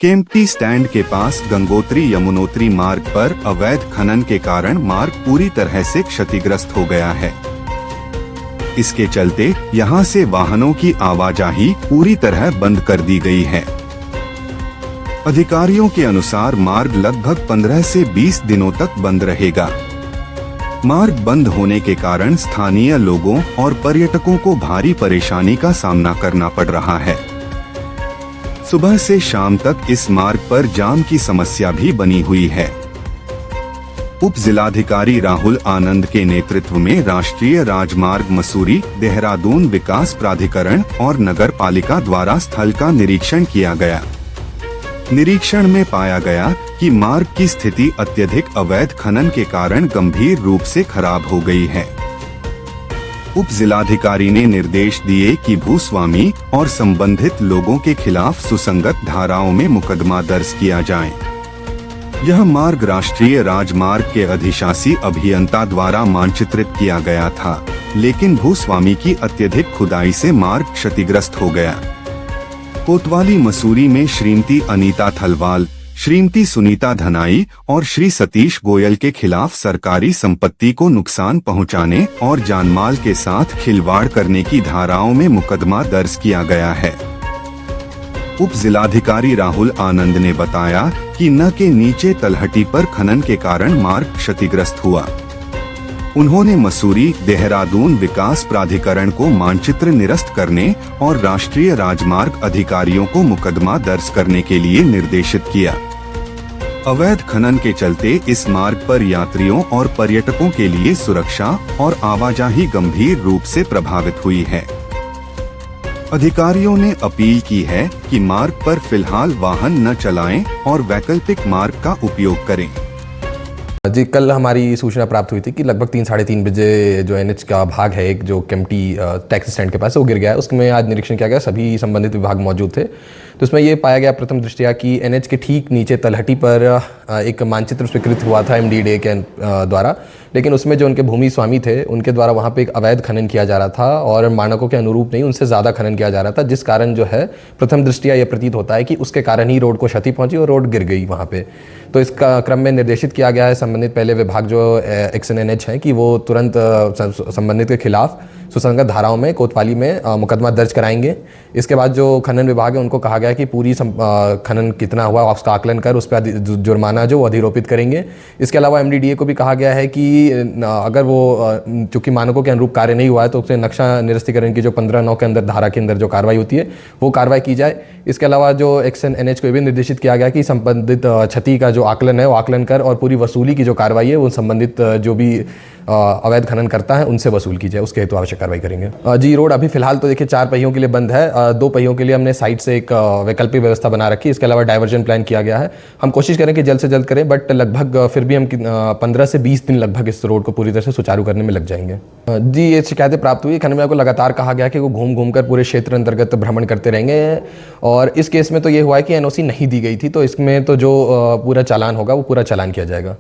Kempty stand के पास गंगोत्री यमुनोत्री मार्ग पर अवैध खनन के कारण मार्ग पूरी तरह से क्षतिग्रस्त हो गया है। इसके चलते यहां से वाहनों की आवाजाही पूरी तरह बंद कर दी गई है। अधिकारियों के अनुसार मार्ग लगभग 15 से 20 दिनों तक बंद रहेगा। मार्ग बंद होने के कारण स्थानीय लोगों और पर्यटकों को भारी परेशानी का सामना करना पड़ रहा है। सुबह से शाम तक इस मार्ग पर जाम की समस्या भी बनी हुई है। उप जिलाधिकारी राहुल आनंद के नेतृत्व में राष्ट्रीय राजमार्ग मसूरी देहरादून विकास प्राधिकरण और नगर पालिका द्वारा स्थल का निरीक्षण किया गया। निरीक्षण में पाया गया कि मार्ग की स्थिति अत्यधिक अवैध खनन के कारण गंभीर रूप से खराब हो गई है। उप जिलाधिकारी ने निर्देश दिए कि भूस्वामी और संबंधित लोगों के खिलाफ सुसंगत धाराओं में मुकदमा दर्ज किया जाए। यह मार्ग राष्ट्रीय राजमार्ग के अधिशासी अभियंता द्वारा मानचित्रित किया गया था, लेकिन भूस्वामी की अत्यधिक खुदाई से मार्ग क्षतिग्रस्त हो गया। कोतवाली मसूरी में श्रीमती अनीता थलवाल, श्रीमती सुनीता धनाई और श्री सतीश गोयल के खिलाफ सरकारी संपत्ति को नुकसान पहुंचाने और जानमाल के साथ खिलवाड़ करने की धाराओं में मुकदमा दर्ज किया गया है। उप जिलाधिकारी राहुल आनंद ने बताया कि न के नीचे तलहटी पर खनन के कारण मार्ग क्षतिग्रस्त हुआ। उन्होंने मसूरी देहरादून विकास प्राधिकरण को मानचित्र निरस्त करने और राष्ट्रीय राजमार्ग अधिकारियों को मुकदमा दर्ज करने के लिए निर्देशित किया। अवैध खनन के चलते इस मार्ग पर यात्रियों और पर्यटकों के लिए सुरक्षा और आवाजाही गंभीर रूप से प्रभावित हुई है। अधिकारियों ने अपील की है कि मार्ग पर फिलहाल वाहन न चलाएं और वैकल्पिक मार्ग का उपयोग करें। जी, कल हमारी सूचना प्राप्त हुई थी कि लगभग 3-3:30 बजे जो एनएच का भाग है एक जो केम्प्टी टैक्सी स्टैंड के पास वो गिर गया है। उसमें आज निरीक्षण किया गया, सभी संबंधित विभाग मौजूद थे। तो इसमें ये पाया गया प्रथम दृष्टया कि एनएच के ठीक नीचे तलहटी पर एक मानचित्र स्वीकृत हुआ था एमडीडीए के द्वारा, लेकिन उसमें जो उनके भूमि स्वामी थे उनके द्वारा वहाँ पे एक अवैध खनन किया जा रहा था और मानकों के अनुरूप नहीं, उनसे ज़्यादा खनन किया जा रहा था, जिस कारण जो है प्रथम दृष्टया ये प्रतीत होता है कि उसके कारण ही रोड को क्षति पहुंची और रोड गिर गई वहाँ पे। तो इसका क्रम में निर्देशित किया गया है संबंधित पहले विभाग जो एक्शन एनएच है कि वो तुरंत संबंधित के खिलाफ सुसंगत धाराओं में कोतवाली में मुकदमा दर्ज कराएंगे। इसके बाद जो खनन विभाग है उनको कहा गया कि पूरी खनन कितना हुआ उसका आकलन कर उस पर जुर्माना जो अधिरोपित करेंगे। इसके अलावा एमडीडीए को भी कहा गया है कि अगर वो चूंकि मानकों के अनुरूप कार्य नहीं हुआ है तो उससे नक्शा निरस्तीकरण की जो 15(9) के अंदर धारा के अंदर जो कार्रवाई होती है वो कार्रवाई की जाए। इसके अलावा जो एक्शन एनएच को भी निर्देशित किया गया कि संबंधित क्षति का जो आकलन है वो आकलन कर और पूरी वसूली की जो कार्रवाई है वो संबंधित जो भी अवैध खनन करता है उनसे वसूल की जाए, उसके हेतु आवश्यक कार्रवाई करेंगे। जी, रोड अभी फिलहाल तो देखिए 4 पहियों के लिए बंद है। 2 पहियों के लिए हमने साइड से एक वैकल्पिक व्यवस्था बना रखी है। इसके अलावा डाइवर्जन प्लान किया गया है। हम कोशिश करें कि जल्द से जल्द करें, बट लगभग फिर भी हम 15 से 20 दिन लगभग इस रोड को पूरी तरह से सुचारू करने में लग जाएंगे। जी, ये शिकायतें प्राप्त हुई। खनन विभाग को लगातार कहा गया कि वो घूम कर पूरे क्षेत्र अंतर्गत भ्रमण करते रहेंगे और इस केस में तो ये हुआ है कि एनओसी नहीं दी गई थी, तो इसमें तो जो पूरा चालान होगा वो पूरा चालान किया जाएगा।